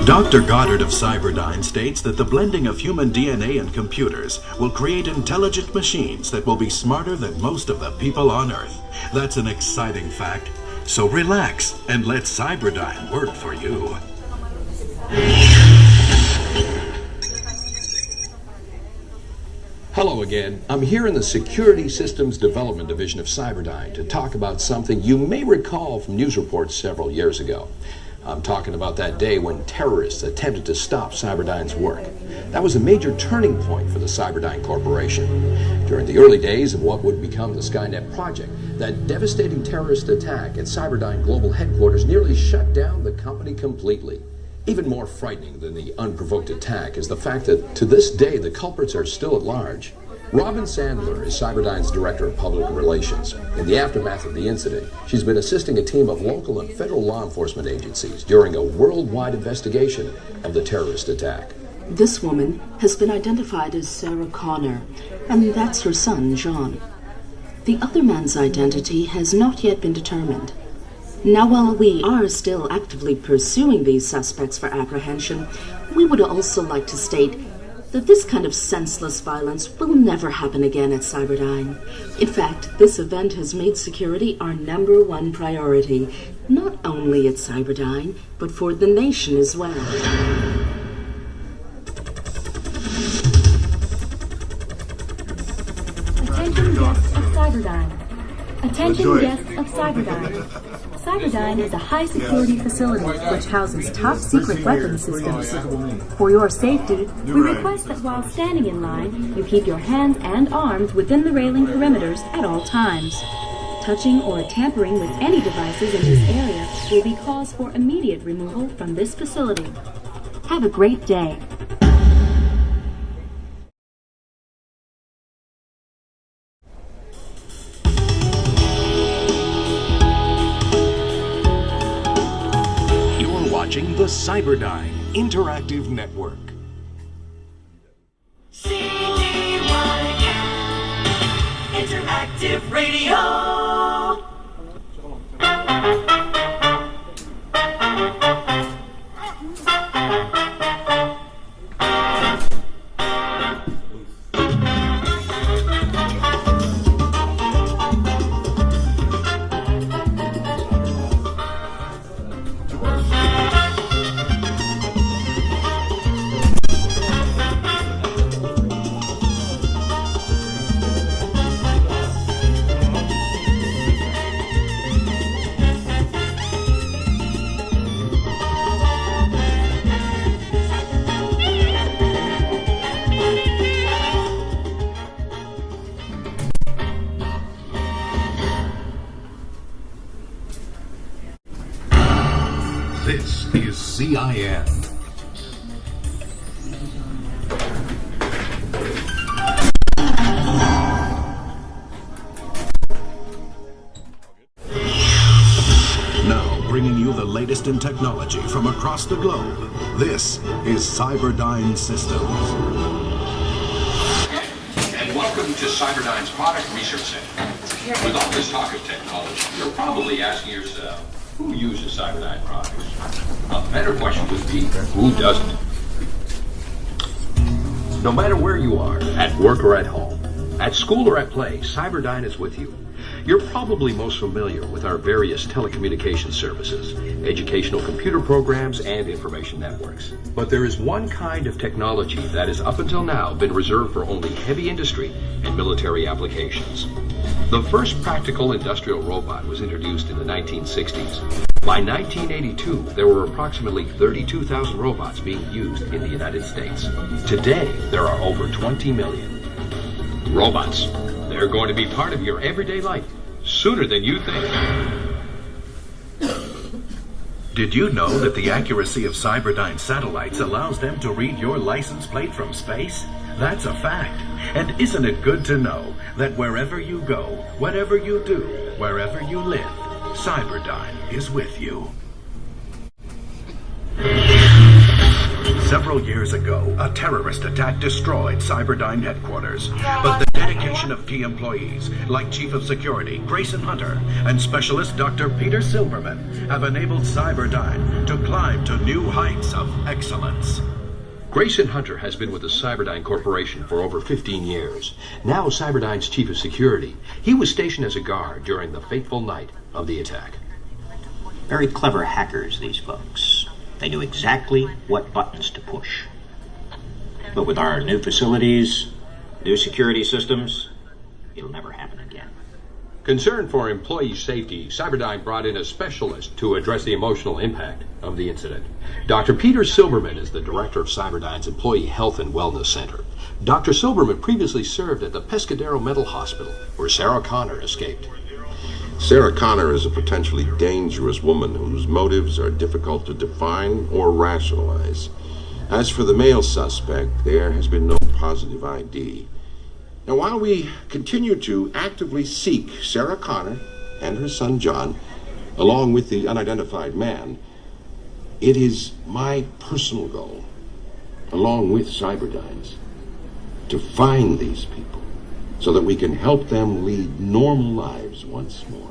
Dr. Goddard of Cyberdyne states that the blending of human DNA and computers will create intelligent machines that will be smarter than most of the people on Earth. That's an exciting fact. So relax and let Cyberdyne work for you. Hello again. I'm here in the Security Systems Development Division of Cyberdyne to talk about something you may recall from news reports several years ago. I'm talking about that day when terrorists attempted to stop Cyberdyne's work. That was a major turning point for the Cyberdyne Corporation. During the early days of what would become the Skynet project, that devastating terrorist attack at Cyberdyne Global Headquarters nearly shut down the company completely. Even more frightening than the unprovoked attack is the fact that to this day the culprits are still at large. Robin Sandler is Cyberdyne's Director of Public Relations. In the aftermath of the incident, she's been assisting a team of local and federal law enforcement agencies during a worldwide investigation of the terrorist attack. This woman has been identified as Sarah Connor, and that's her son, John. The other man's identity has not yet been determined. Now, while we are still actively pursuing these suspects for apprehension, we would also like to state that this kind of senseless violence will never happen again at Cyberdyne. In fact, this event has made security our #1 priority, not only at Cyberdyne, but for the nation as well. Attention guests of Cyberdyne. Attention guests of Cyberdyne. Cyberdyne is a high-security facility which houses top-secret weapons systems. For your safety, we request that while standing in line, you keep your hands and arms within the railing perimeters at all times. Touching or tampering with any devices in this area will be cause for immediate removal from this facility. Have a great day. Watching the Cyberdyne Interactive Network. CDYN Interactive Radio. This is CIN. Now, bringing you the latest in technology from across the globe, this is Cyberdyne Systems. And welcome to Cyberdyne's Product Research Center. With all this talk of technology, you're probably asking yourself, who uses Cyberdyne products? A better question would be, who doesn't? No matter where you are, at work or at home, at school or at play, Cyberdyne is with you. You're probably most familiar with our various telecommunication services, educational computer programs, and information networks. But there is one kind of technology that has up until now been reserved for only heavy industry and military applications. The first practical industrial robot was introduced in the 1960s. By 1982, there were approximately 32,000 robots being used in the United States. Today, there are over 20 million. Robots. They're going to be part of your everyday life sooner than you think. Did you know that the accuracy of Cyberdyne satellites allows them to read your license plate from space? That's a fact. And isn't it good to know that wherever you go, whatever you do, wherever you live, Cyberdyne is with you. Several years ago, a terrorist attack destroyed Cyberdyne headquarters. But the dedication of key employees, like Chief of Security Grayson Hunter and Specialist Dr. Peter Silverman, have enabled Cyberdyne to climb to new heights of excellence. Grayson Hunter has been with the Cyberdyne Corporation for over 15 years. Now Cyberdyne's Chief of Security. He was stationed as a guard during the fateful night of the attack. Very clever hackers, these folks. They knew exactly what buttons to push. But with our new facilities, new security systems, it'll never happen again. Concerned for employee safety, Cyberdyne brought in a specialist to address the emotional impact of the incident. Dr. Peter Silverman is the director of Cyberdyne's Employee Health and Wellness Center. Dr. Silverman previously served at the Pescadero Mental Hospital, where Sarah Connor escaped. Sarah Connor is a potentially dangerous woman whose motives are difficult to define or rationalize. As for the male suspect, there has been no positive ID. Now, while we continue to actively seek Sarah Connor and her son John, along with the unidentified man, it is my personal goal, along with Cyberdyne's, to find these people so that we can help them lead normal lives once more.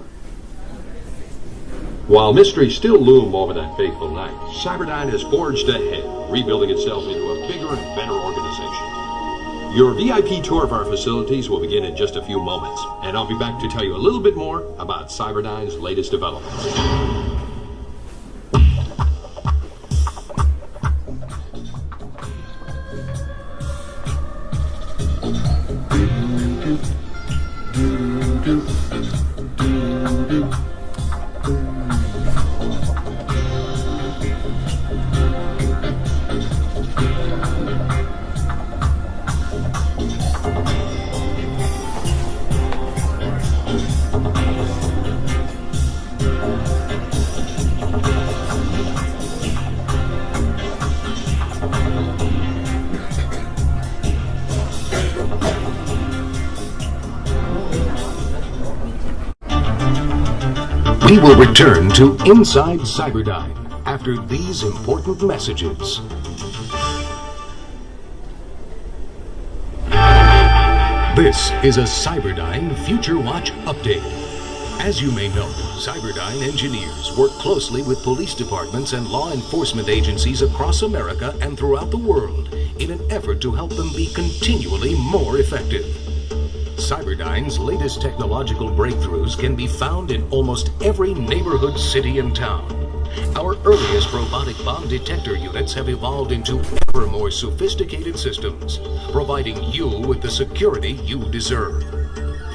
While mysteries still loom over that fateful night, Cyberdyne has forged ahead, rebuilding itself into a bigger and better organization. Your VIP tour of our facilities will begin in just a few moments, and I'll be back to tell you a little bit more about Cyberdyne's latest developments. We will return to Inside Cyberdyne after these important messages. This is a Cyberdyne Future Watch update. As you may know, Cyberdyne engineers work closely with police departments and law enforcement agencies across America and throughout the world in an effort to help them be continually more effective. Cyberdyne's latest technological breakthroughs can be found in almost every neighborhood, city, and town. Our earliest robotic bomb detector units have evolved into ever more sophisticated systems, providing you with the security you deserve.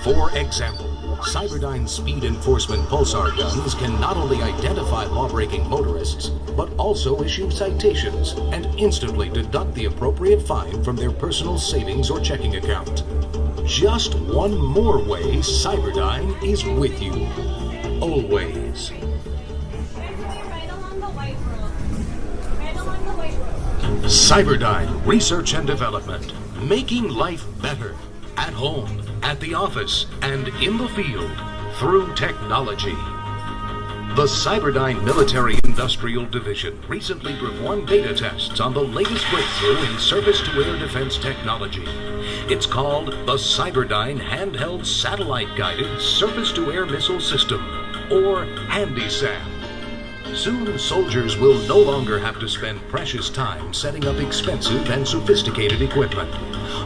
For example, Cyberdyne speed enforcement pulsar guns can not only identify law-breaking motorists, but also issue citations and instantly deduct the appropriate fine from their personal savings or checking account. Just one more way Cyberdyne is with you. Always. Cyberdyne Research and Development. Making life better. At home, at the office, and in the field. Through technology. The Cyberdyne Military Industrial Division recently performed beta tests on the latest breakthrough in surface-to-air defense technology. It's called the Cyberdyne Handheld Satellite-Guided Surface-to-Air Missile System, or HandySam. Soon, soldiers will no longer have to spend precious time setting up expensive and sophisticated equipment.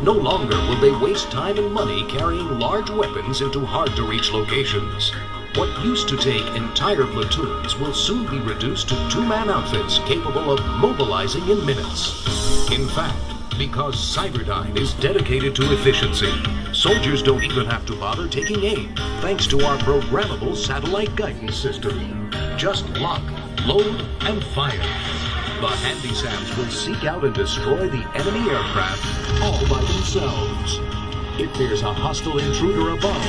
No longer will they waste time and money carrying large weapons into hard-to-reach locations. What used to take entire platoons will soon be reduced to two-man outfits capable of mobilizing in minutes. In fact, because Cyberdyne is dedicated to efficiency, soldiers don't even have to bother taking aim, thanks to our programmable satellite guidance system. Just lock, load, and fire. The HandySams will seek out and destroy the enemy aircraft all by themselves. If there's a hostile intruder above,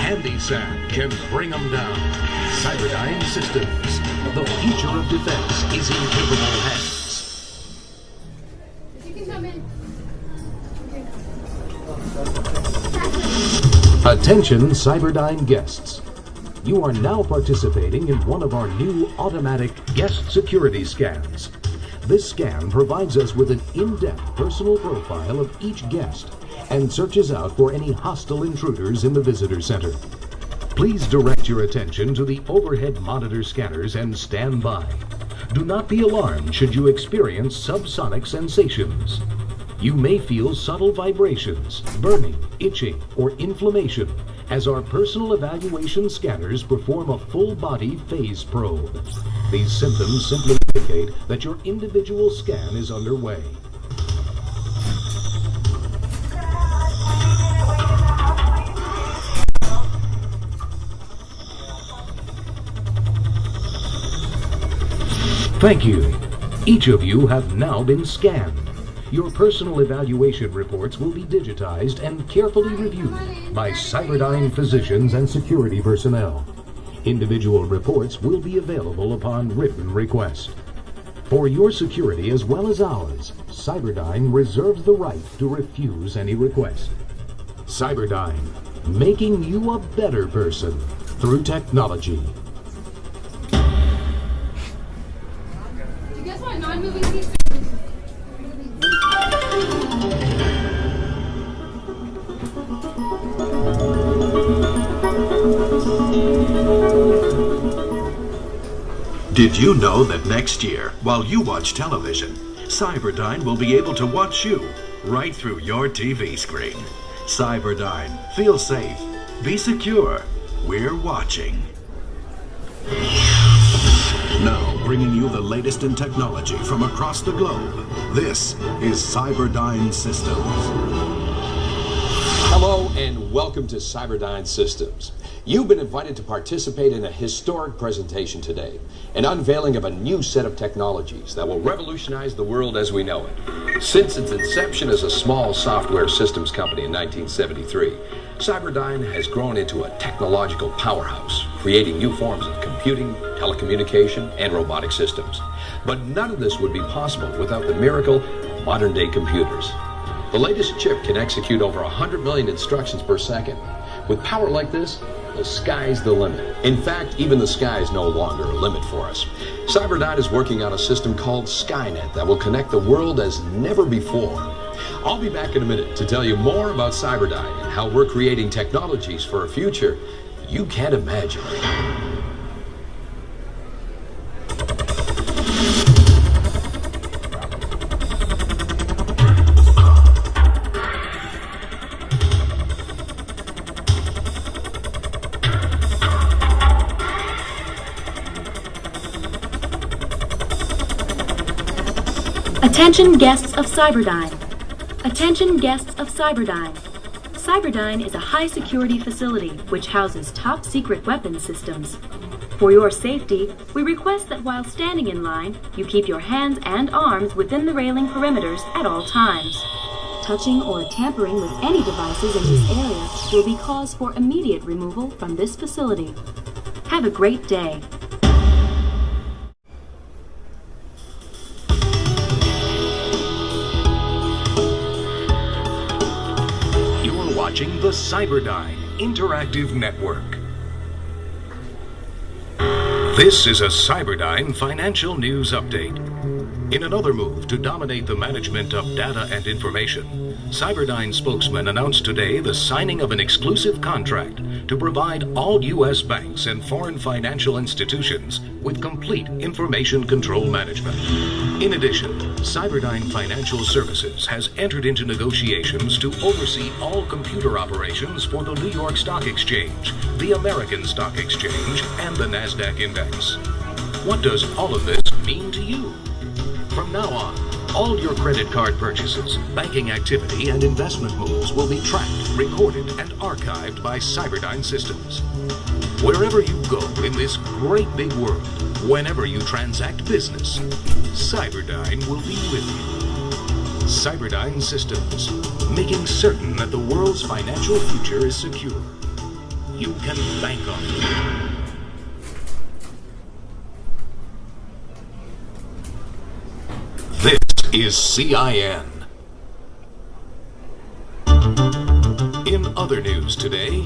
HandySam can bring them down. Cyberdyne Systems. The future of defense is in capable hands. You can come in. Attention Cyberdyne guests. You are now participating in one of our new automatic guest security scans. This scan provides us with an in-depth personal profile of each guest and searches out for any hostile intruders in the visitor center. Please direct your attention to the overhead monitor scanners and stand by. Do not be alarmed should you experience subsonic sensations. You may feel subtle vibrations, burning, itching, or inflammation as our personal evaluation scanners perform a full-body phase probe. These symptoms simply indicate that your individual scan is underway. Thank you. Each of you have now been scanned. Your personal evaluation reports will be digitized and carefully reviewed by Cyberdyne physicians and security personnel. Individual reports will be available upon written request. For your security as well as ours, Cyberdyne reserves the right to refuse any request. Cyberdyne, making you a better person through technology. You guys want non-moving seats? Did you know that next year, while you watch television, Cyberdyne will be able to watch you right through your TV screen? Cyberdyne, feel safe, be secure, we're watching. Now, bringing you the latest in technology from across the globe, this is Cyberdyne Systems. Hello and welcome to Cyberdyne Systems. You've been invited to participate in a historic presentation today, an unveiling of a new set of technologies that will revolutionize the world as we know it. Since its inception as a small software systems company in 1973, Cyberdyne has grown into a technological powerhouse, creating new forms of computing, telecommunication, and robotic systems. But none of this would be possible without the miracle of modern-day computers. The latest chip can execute over 100 million instructions per second. With power like this, the sky's the limit. In fact, even the sky is no longer a limit for us. Cyberdyne is working on a system called Skynet that will connect the world as never before. I'll be back in a minute to tell you more about Cyberdyne and how we're creating technologies for a future you can't imagine. Attention guests of Cyberdyne. Attention guests of Cyberdyne. Cyberdyne is a high-security facility which houses top-secret weapons systems. For your safety, we request that while standing in line, you keep your hands and arms within the railing perimeters at all times. Touching or tampering with any devices in this area will be cause for immediate removal from this facility. Have a great day. Watching the Cyberdyne Interactive Network. This is a Cyberdyne financial news update. In another move to dominate the management of data and information, Cyberdyne spokesman announced today the signing of an exclusive contract to provide all U.S. banks and foreign financial institutions with complete information control management. In addition, Cyberdyne Financial Services has entered into negotiations to oversee all computer operations for the New York Stock Exchange, the American Stock Exchange, and the NASDAQ Index. What does all of this mean to you? From now on, all your credit card purchases, banking activity, and investment moves will be tracked, recorded, and archived by Cyberdyne Systems. Wherever you go in this great big world, whenever you transact business, Cyberdyne will be with you. Cyberdyne Systems, making certain that the world's financial future is secure. You can bank on it. This is CIN. In In other news today,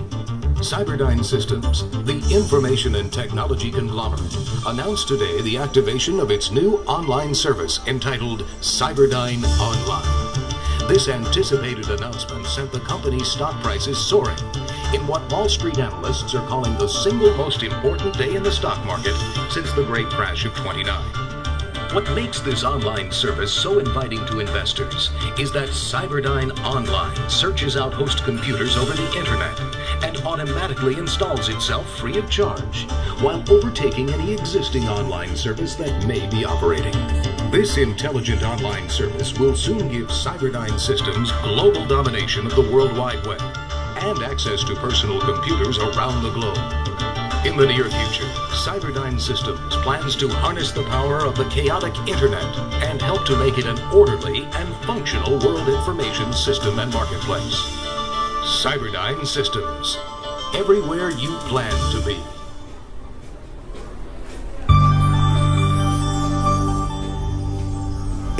Cyberdyne Systems, the information and technology conglomerate, announced today the activation of its new online service entitled Cyberdyne Online. This anticipated announcement sent the company's stock prices soaring in what Wall Street analysts are calling the single most important day in the stock market since the great crash of '29. What makes this online service so inviting to investors is that Cyberdyne Online searches out host computers over the internet and automatically installs itself free of charge, while overtaking any existing online service that may be operating. This intelligent online service will soon give Cyberdyne Systems global domination of the World Wide Web and access to personal computers around the globe. In the near future, Cyberdyne Systems plans to harness the power of the chaotic internet and help to make it an orderly and functional world information system and marketplace. Cyberdyne Systems, everywhere you plan to be.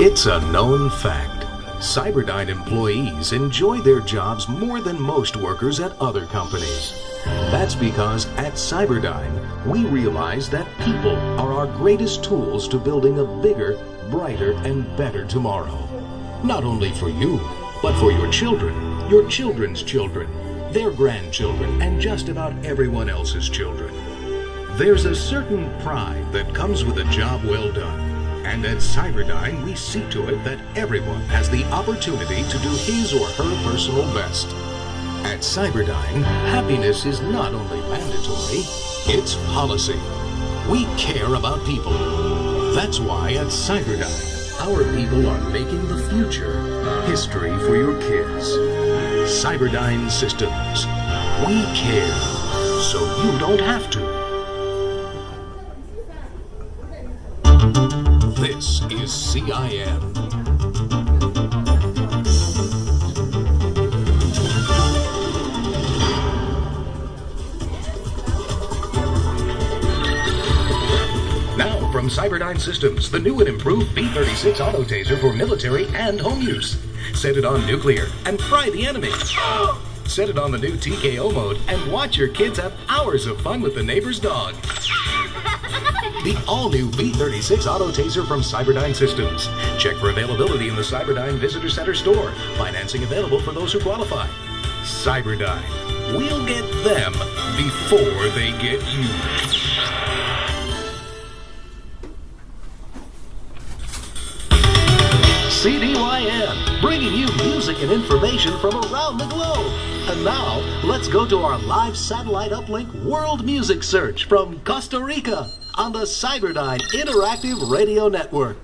It's a known fact. Cyberdyne employees enjoy their jobs more than most workers at other companies. That's because at Cyberdyne, we realize that people are our greatest tools to building a bigger, brighter, and better tomorrow. Not only for you, but for your children, your children's children, their grandchildren, and just about everyone else's children. There's a certain pride that comes with a job well done. And at Cyberdyne, we see to it that everyone has the opportunity to do his or her personal best. At Cyberdyne, happiness is not only mandatory, it's policy. We care about people. That's why at Cyberdyne, our people are making the future history for your kids. Cyberdyne Systems. We care, so you don't have to. This is CIM. Now from Cyberdyne Systems, the new and improved B-36 auto taser for military and home use. Set it on nuclear and fry the enemy. Set it on the new TKO mode and watch your kids have hours of fun with the neighbor's dog. The all-new B-36 Auto Taser from Cyberdyne Systems. Check for availability in the Cyberdyne Visitor Center store. Financing available for those who qualify. Cyberdyne. We'll get them before they get you. CDYN, bringing you music and information from around the globe. And now, let's go to our live satellite uplink world music search from Costa Rica on the Cyberdyne Interactive Radio Network.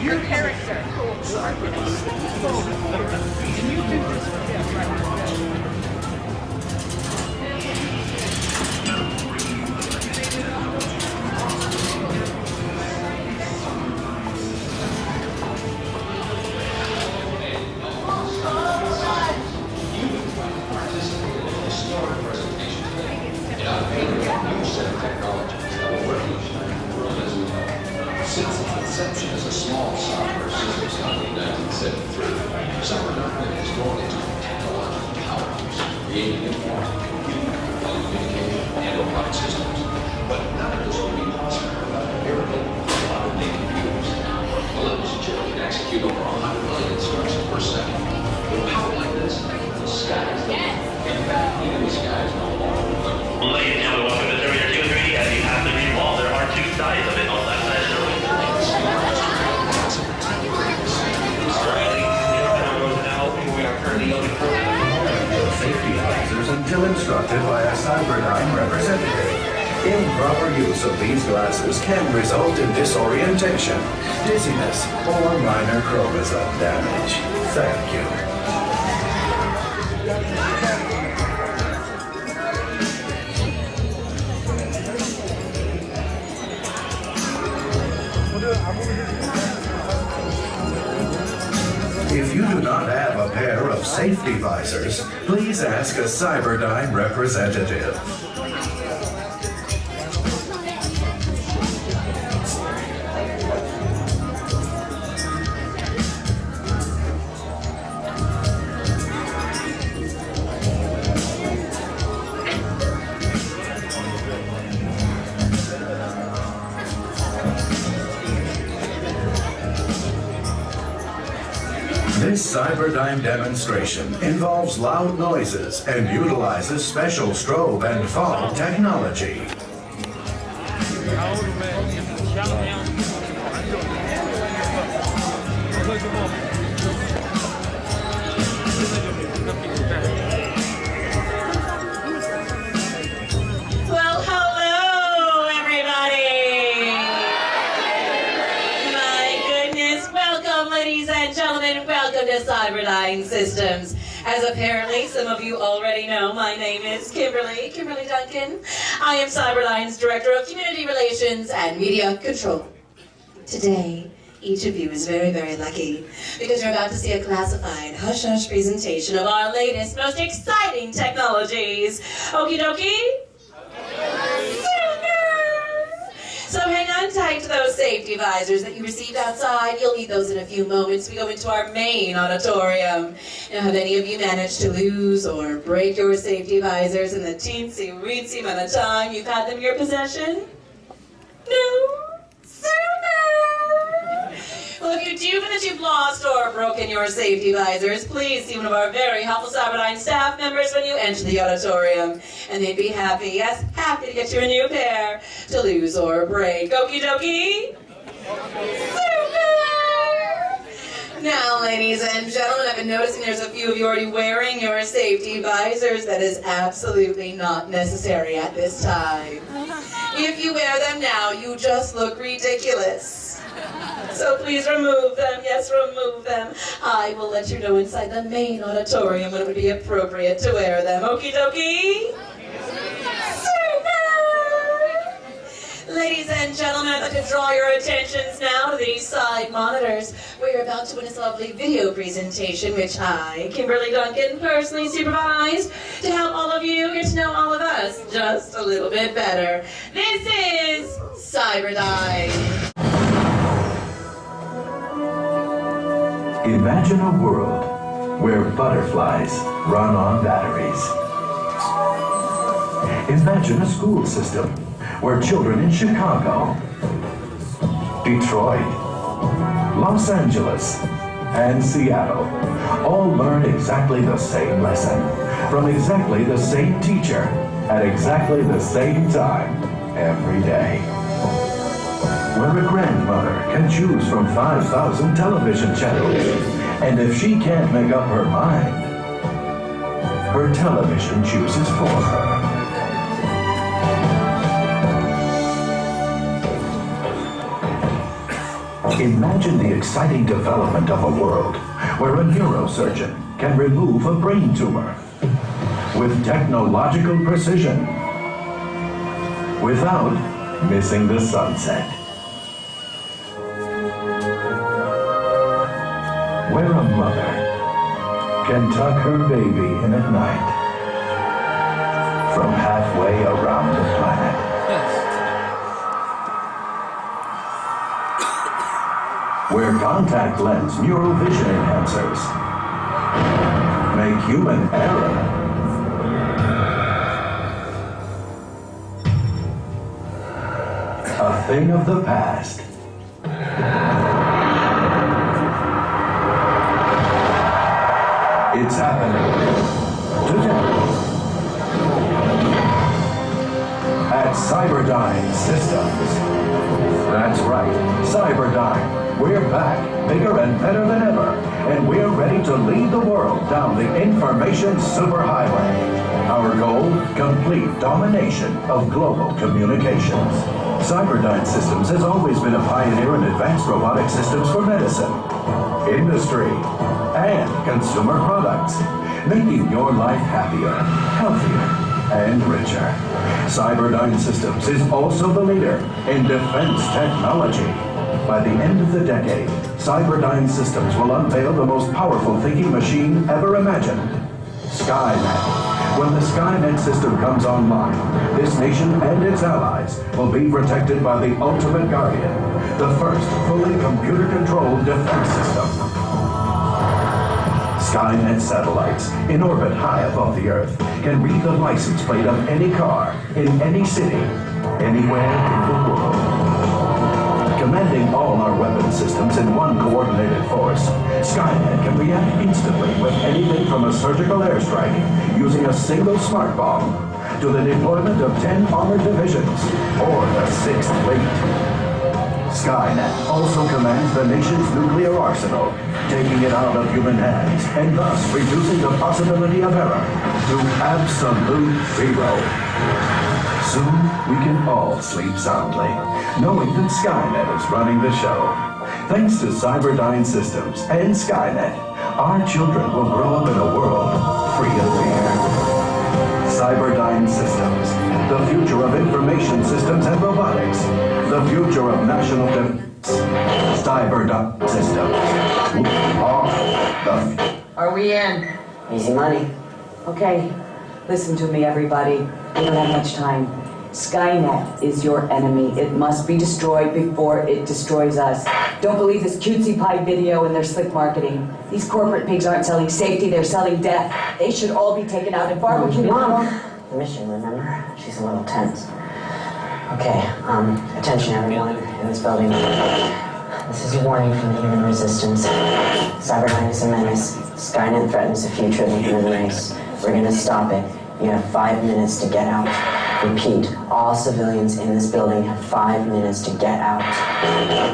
Your character. Can you do this for him right now? Since its inception as a small software systems company in 1973, Cyberdyne has grown into a technological powerhouse, creating informed computing, telecommunication, and robotic systems. But none of this would be possible without a miracle of modern-day computers. A little chip can execute over 100 million instructions per second. With power like this, the sky is the limit. In fact, even the sky is no longer the limit. Ladies and gentlemen, welcome to Terminator 2 and 3. As you have the green wall, there are two sides of it. On that side is the room. Alright, ladies and gentlemen, we are currently located until instructed by a Cyberdyne representative. Improper use of these glasses can result in disorientation, dizziness, or minor chromosome damage. Thank you. If you do not have a pair of safety visors, please ask a Cyberdyne representative. This Cyberdyne demonstration involves loud noises and utilizes special strobe and fog technology. Well, hello, everybody. My goodness, welcome, ladies and gentlemen. Welcome to Cyberdyne Systems. As apparently some of you already know, my name is Kimberly Duncan. I am Cyberdyne's Director of Community Relations and Media Control. Today, each of you is very, very lucky because you're about to see a classified hush-hush presentation of our latest, most exciting technologies. Okie dokie? So hang on tight to those safety visors that you received outside. You'll need those in a few moments. We go into our main auditorium. Now, have any of you managed to lose or break your safety visors in the teensy-weensy amount of time you've had them in your possession? No? Well, if you do find that you've lost or broken your safety visors, please see one of our very helpful Cyberdyne staff members when you enter the auditorium. And they'd be happy, yes, happy to get you a new pair to lose or break. Okie dokie? Super! Now, ladies and gentlemen, I've been noticing there's a few of you already wearing your safety visors. That is absolutely not necessary at this time. If you wear them now, you just look ridiculous. So please remove them. Yes, remove them. I will let you know inside the main auditorium when it would be appropriate to wear them. Okie dokie? Super! Ladies and gentlemen, I'd like to draw your attentions now to these side monitors. We're about to witness a lovely video presentation, which I, Kimberly Duncan, personally supervised to help all of you get to know all of us just a little bit better. This is Cyberdyne. Imagine a world where butterflies run on batteries. Imagine a school system where children in Chicago, Detroit, Los Angeles, and Seattle all learn exactly the same lesson from exactly the same teacher at exactly the same time every day. Where a grandmother can choose from 5,000 television channels, and if she can't make up her mind, her television chooses for her. Imagine the exciting development of a world where a neurosurgeon can remove a brain tumor with technological precision without missing the sunset. Where a mother can tuck her baby in at night from halfway around the planet. Where contact lens neurovision enhancers make human error a thing of the past. It's happening today at Cyberdyne Systems. That's right, Cyberdyne. We're back, bigger and better than ever, and we're ready to lead the world down the information superhighway. Our goal, complete domination of global communications. Cyberdyne Systems has always been a pioneer in advanced robotic systems for medicine, industry, and consumer products, making your life happier, healthier, and richer. Cyberdyne Systems is also the leader in defense technology. By the end of the decade, Cyberdyne Systems will unveil the most powerful thinking machine ever imagined, Skynet. When the Skynet system comes online, this nation and its allies will be protected by the Ultimate Guardian, the first fully computer-controlled defense system. Skynet satellites, in orbit high above the Earth, can read the license plate of any car, in any city, anywhere in the world. Commanding all our weapon systems in one coordinated force, Skynet can react instantly with anything from a surgical airstrike using a single smart bomb to the deployment of 10 armored divisions or the 6th Fleet. Skynet also commands the nation's nuclear arsenal, taking it out of human hands and thus reducing the possibility of error to absolute zero. Soon, we can all sleep soundly, knowing that Skynet is running the show. Thanks to Cyberdyne Systems and Skynet, our children will grow up in a world free of fear. Cyberdyne Systems, the future of information systems and robotics, the future of national defense. Cyberdyne Systems. Are we in? Easy money. Okay, listen to me, everybody. We don't have much time. Skynet is your enemy. It must be destroyed before it destroys us. Don't believe this cutesy pie video and their slick marketing. These corporate pigs aren't selling safety, they're selling death. They should all be taken out and barbecued. Mom, the mission, remember? She's a little tense. Okay, attention everyone in this building. This is a warning from the human resistance. Cyberdyne is a menace. Skynet threatens the future of the human race. We're gonna stop it. You have 5 minutes to get out. Repeat, all civilians in this building have 5 minutes to get out.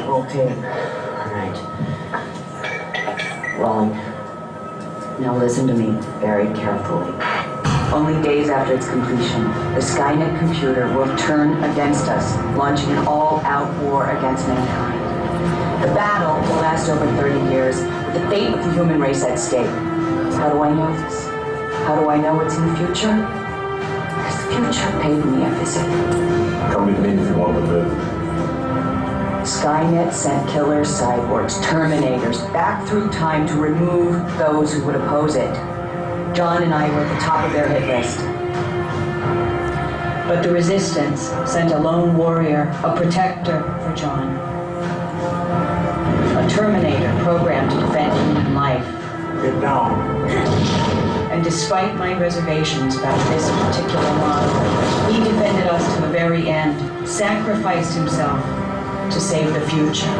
Roll tape. All right. Rolling. Now listen to me very carefully. Only days after its completion, the Skynet computer will turn against us, launching an all-out war against mankind. The battle will last over 30 years, with the fate of the human race at stake. How do I know this? How do I know it's in the future? Because the future paid me a visit. Come with me if you want to live. Skynet sent killers, cyborgs, Terminators back through time to remove those who would oppose it. John and I were at the top of their hit list. But the Resistance sent a lone warrior, a protector for John. A Terminator programmed to defend human life. Get down. And despite my reservations about this particular model, he defended us to the very end, sacrificed himself to save the future.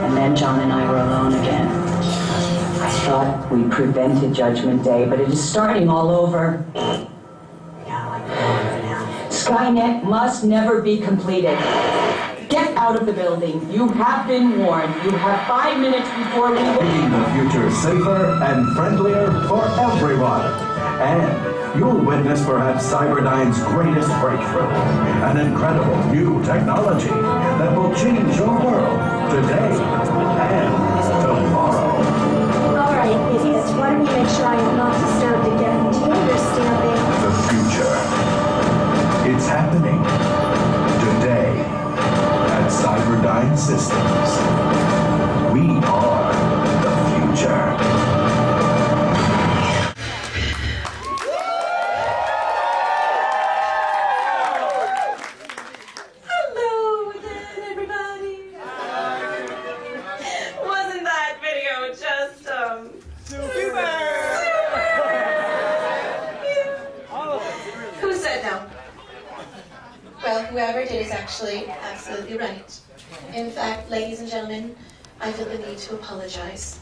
And then John and I were alone again. I thought we prevented Judgment Day, but it is starting all over. Skynet must never be completed. Get out of the building. You have been warned. You have 5 minutes before we... Making the future safer and friendlier for everyone. And you'll witness perhaps Cyberdyne's greatest breakthrough. An incredible new technology that will change your world today and tomorrow. All right, idiots. Why don't you make sure I am not disturbed again? Do you understand me? The future. It's happening today. At Cyberdyne Systems, we are the future. Hello again, everybody. Wasn't that video just super? Who said no? Well, whoever did is actually absolutely right. In fact, ladies and gentlemen, I feel the need to apologize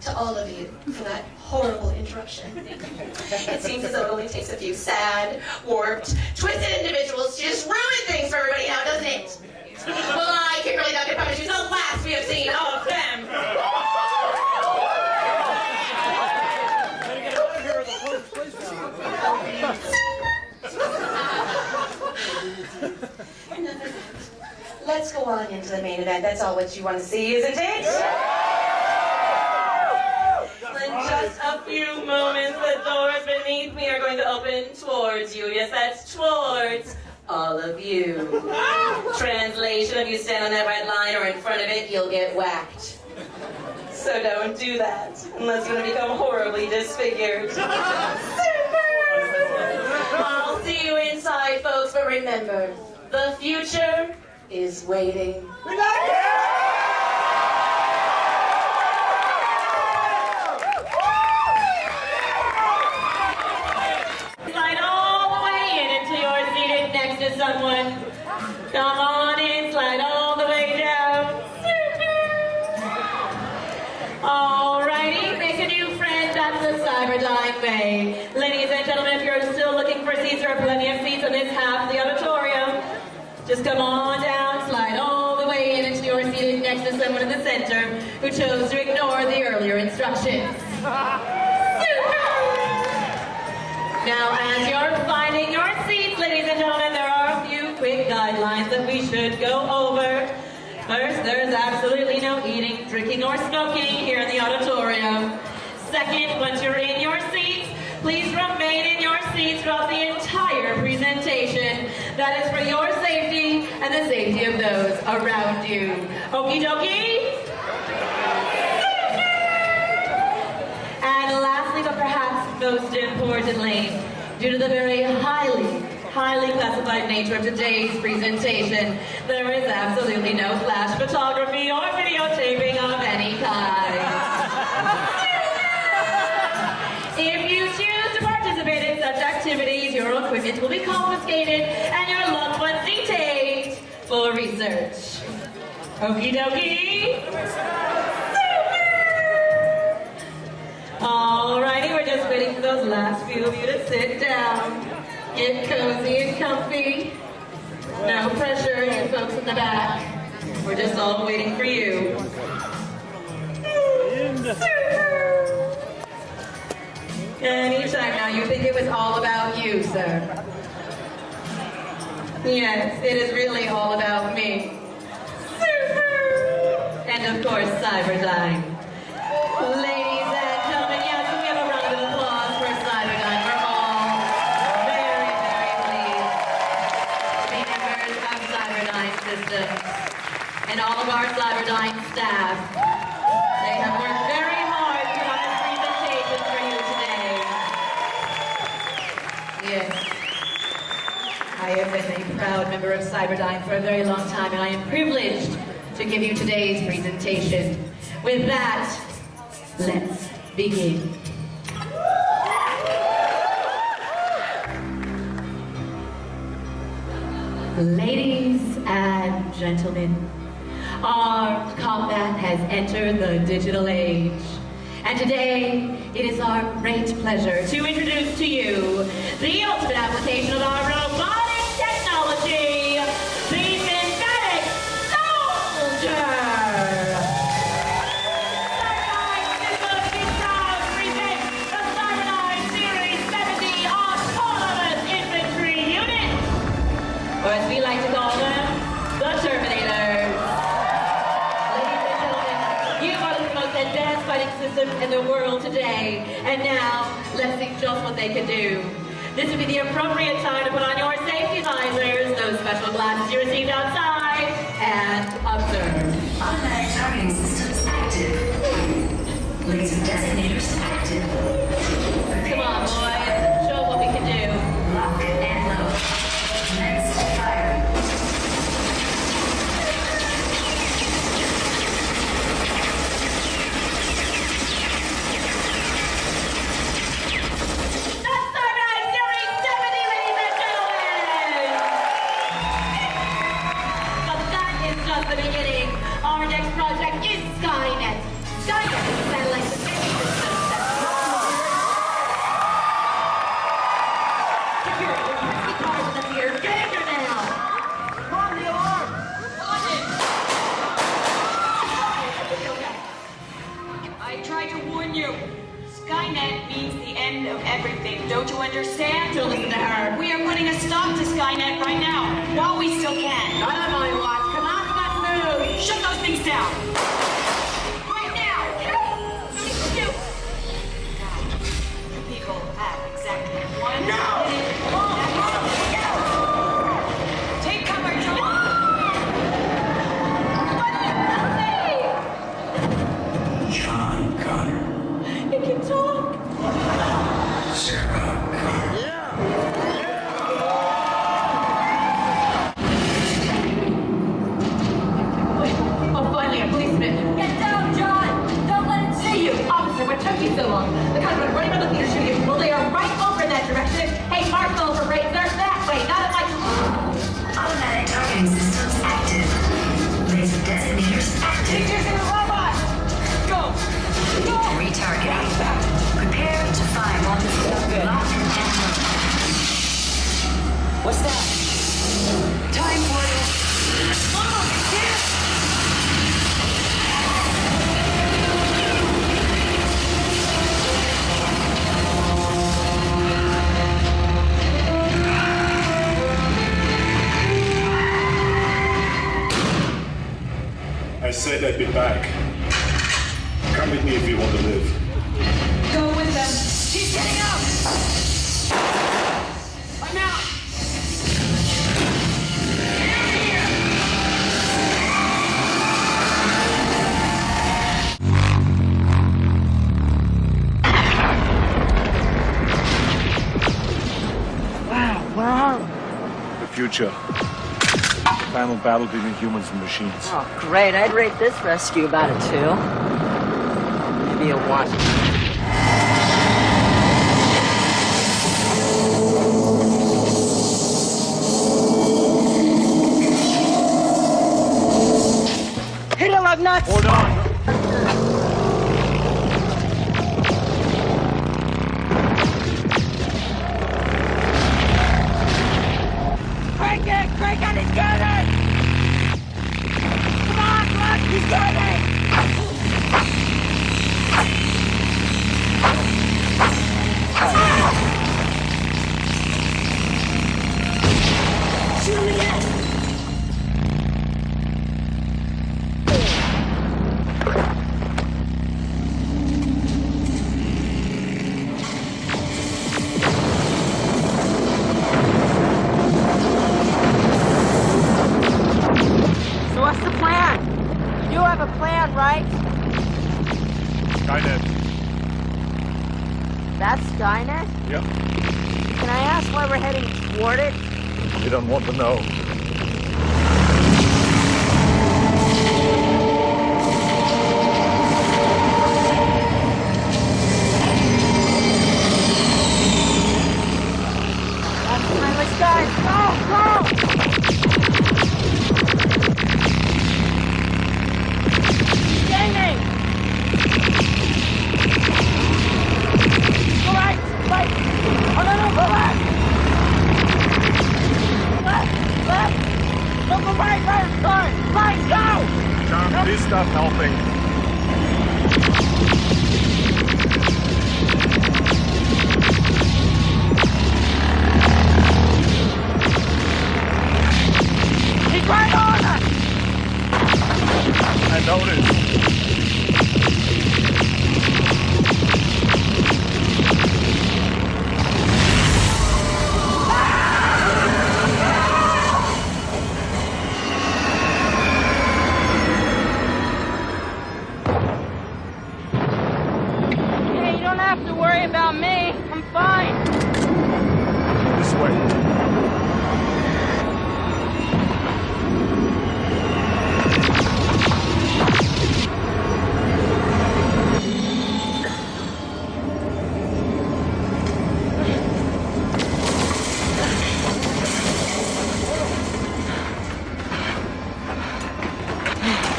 to all of you for that horrible interruption. It seems as though it only takes a few sad, warped, twisted individuals to just ruin things for everybody now, doesn't it? Well, I can really not promise you the last we have seen of them. on into the main event. That's all what you want to see, isn't it? In just a few moments, the doors beneath me are going to open towards you. Yes, that's towards all of you. Translation, if you stand on that red line or in front of it, you'll get whacked. So don't do that, unless you want to become horribly disfigured. I'll see you inside, folks, but remember, the future is waiting. Slide all the way in until you're seated next to someone. Come on in, slide all the way down. Alrighty, make a new friend, that's the Cyberdyne way. Ladies and gentlemen, if you're still looking for seats, there are plenty of seats in this half of the auditorium. Just come on down, slide all the way in until you're seated next to someone in the center who chose to ignore the earlier instructions. Now, as you're finding your seats, ladies and gentlemen, there are a few quick guidelines that we should go over. First, there's absolutely no eating, drinking, or smoking here in the auditorium. Second, once you're in your seats, please remain in your seats throughout the entire presentation. That is for your safety and the safety of those around you. Okie dokie? And lastly, but perhaps most importantly, due to the very highly classified nature of today's presentation, there is absolutely no flash photography or videotaping of any kind. If you choose to participate in such activities, your equipment will be confiscated and your loved ones detained for research. Okie dokie? Alrighty, we're just waiting for those last few of you to sit down. Get cozy and comfy. No pressure, you folks in the back. We're just all waiting for you. Anytime now, you think it was all about you, sir. Yes, it is really all about me. And of course, Cyberdyne. Ladies and gentlemen, yes, can we have a round of applause for Cyberdyne? We're all very, very pleased to be members of Cyberdyne Systems. And all of our Cyberdyne staff. They have worked very hard to put on this presentation for you today. Yes. I have been a proud member of Cyberdyne for a very long time, and I am privileged to give you today's presentation. With that, let's begin. Ladies and gentlemen, our combat has entered the digital age. And today, it is our great pleasure to introduce to you the ultimate application of our robotic technology, the synthetic soldier. Or as we like to call them, the Terminators. Ladies and gentlemen, you are the most advanced fighting system in the world today. And now, let's see just what they can do. This would be the appropriate time to put on your safety visors, those special glasses you received outside, and observe. Automatic targeting systems active. Laser designators active. Come on, boys. Show what we can do. Lock and load. Commence fire. That's Cyberdyne Series 70, ladies and gentlemen! But that is just the beginning. Our next project is Skynet. Skynet is a satellite security system that's security will press the cars in the theater. Get in here now! On the alarm! On it! I tried to warn you. Skynet means the end of everything. Don't you understand? Don't listen to her. We are putting a stop to Skynet right now, while we still can. Not on my watch. Come on, come on, come buildings down! Right now! You people have exactly 1 minute. Take cover, John! John Connor. He can talk! Sarah Connor. Oh, finally, a policeman. Get down, John! Don't let it see you! Officer, what took you so long? The cops were running around the theater shooting. Well, they are right over in that direction. Hey, Marshall, for break, they're that way, not at my... Automatic targeting systems active. Laser detonators active. He's using a robot! Go! Go! Retargeting. Prepare to fire on the lock and load. What's that? Time for it. Mama, get it! I said I'd be back. Come with me if you want to live. Go with them. She's getting up! I'm out! Wow. The future. Final battle between humans and machines. Oh, great. I'd rate this rescue about a 2. Maybe a 1. Hit him up nuts! Hold on. Crank it! Crank it! He's got it! Come on, look! He's got it! Shoot him again! So what's the plan? You have a plan, right? Skynet. That's Skynet? Yep. Can I ask why we're heading toward it? You don't want to know. That's friendly skies. Go! Go! Gaining! Go right! Right! Oh, no, go left! Left! Left! No, go right! Right! Sorry! Right! Go! John, please stop helping. He's right on us! I noticed. Hey, you don't have to worry about me. I'm fine. This way.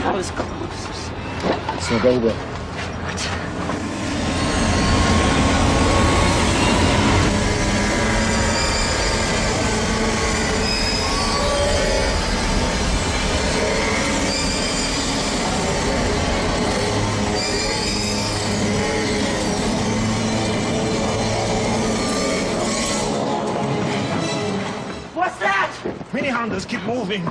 That was close. It's not over. What's that? Mini Hondas keep moving.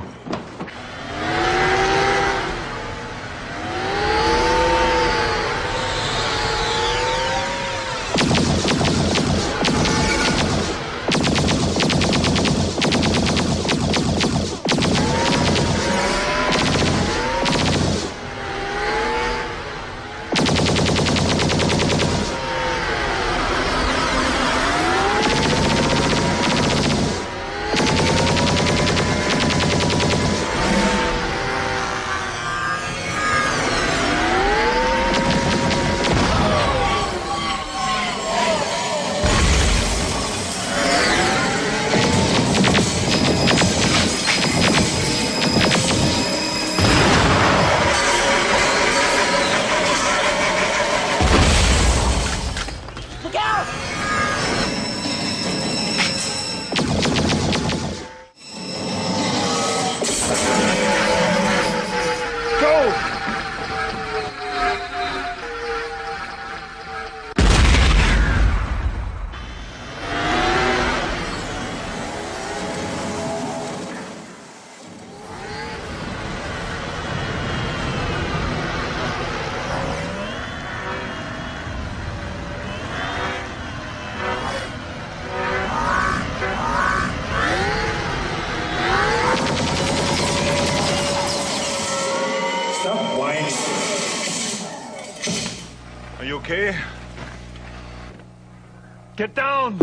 Get down!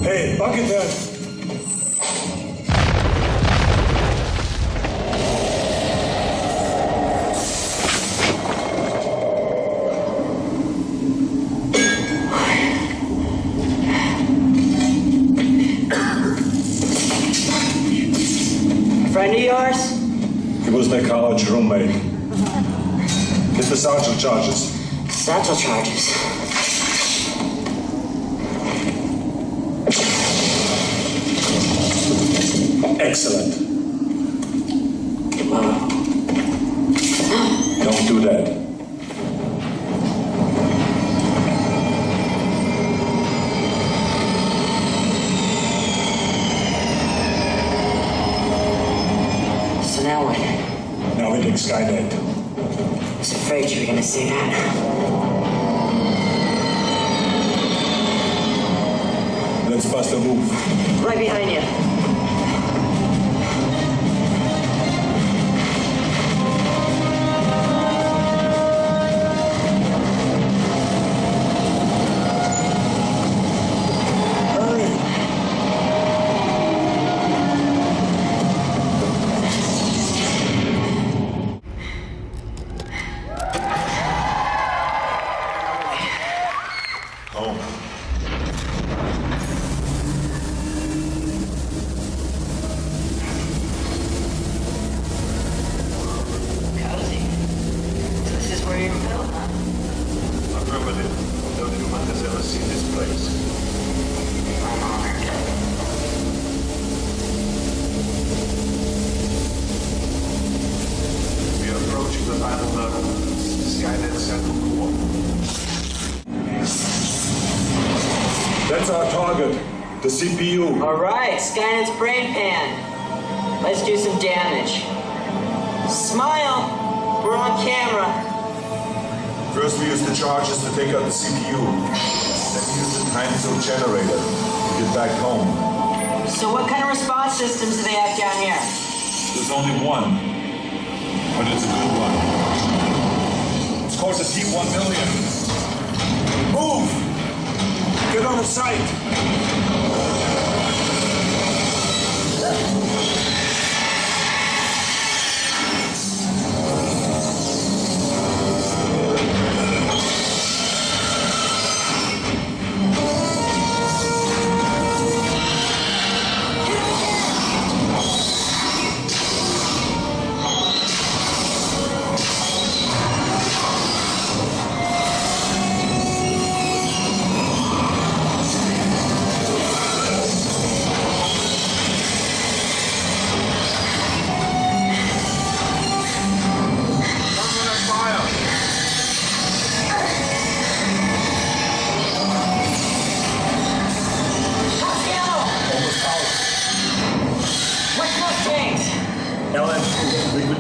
Hey, Buckethead! Friend of yours? He was my college roommate. Get the satchel charges. Satchel charges. Excellent. Don't do that. So now what? Now we take Skynet. I was afraid you were gonna say that. Let's bust a move. Right behind you. That's our target, the CPU. All right, Skynet's brain pan. Let's do some damage. Smile. We're on camera. First we use the charges to take out the CPU. Then we use the time zone generator to get back home. So what kind of response systems do they have down here? There's only one, but it's a good one. It's called the T-1000. Move! Get on the site!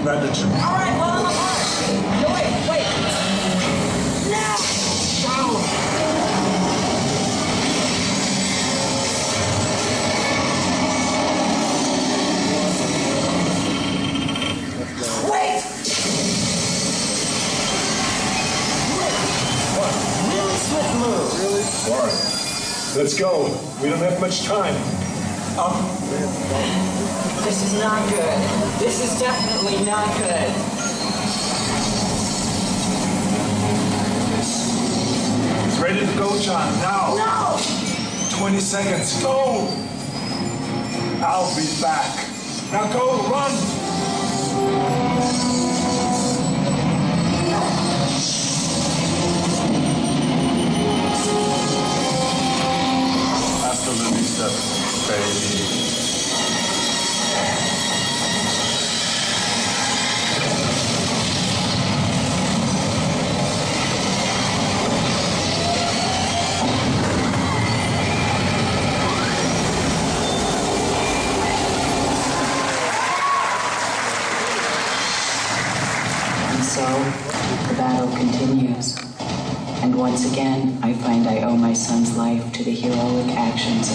Bandage. All right, well, I'm apart. No, wait. Now! Wait! What? Really swift move. Really? All right. Let's go. We don't have much time. This is not good. This is definitely not good. It's ready to go, John. Now. No! 20 seconds. Go! I'll be back. Now go, run! Hasta la vista, baby. once again, I find I owe my son's life to the heroic actions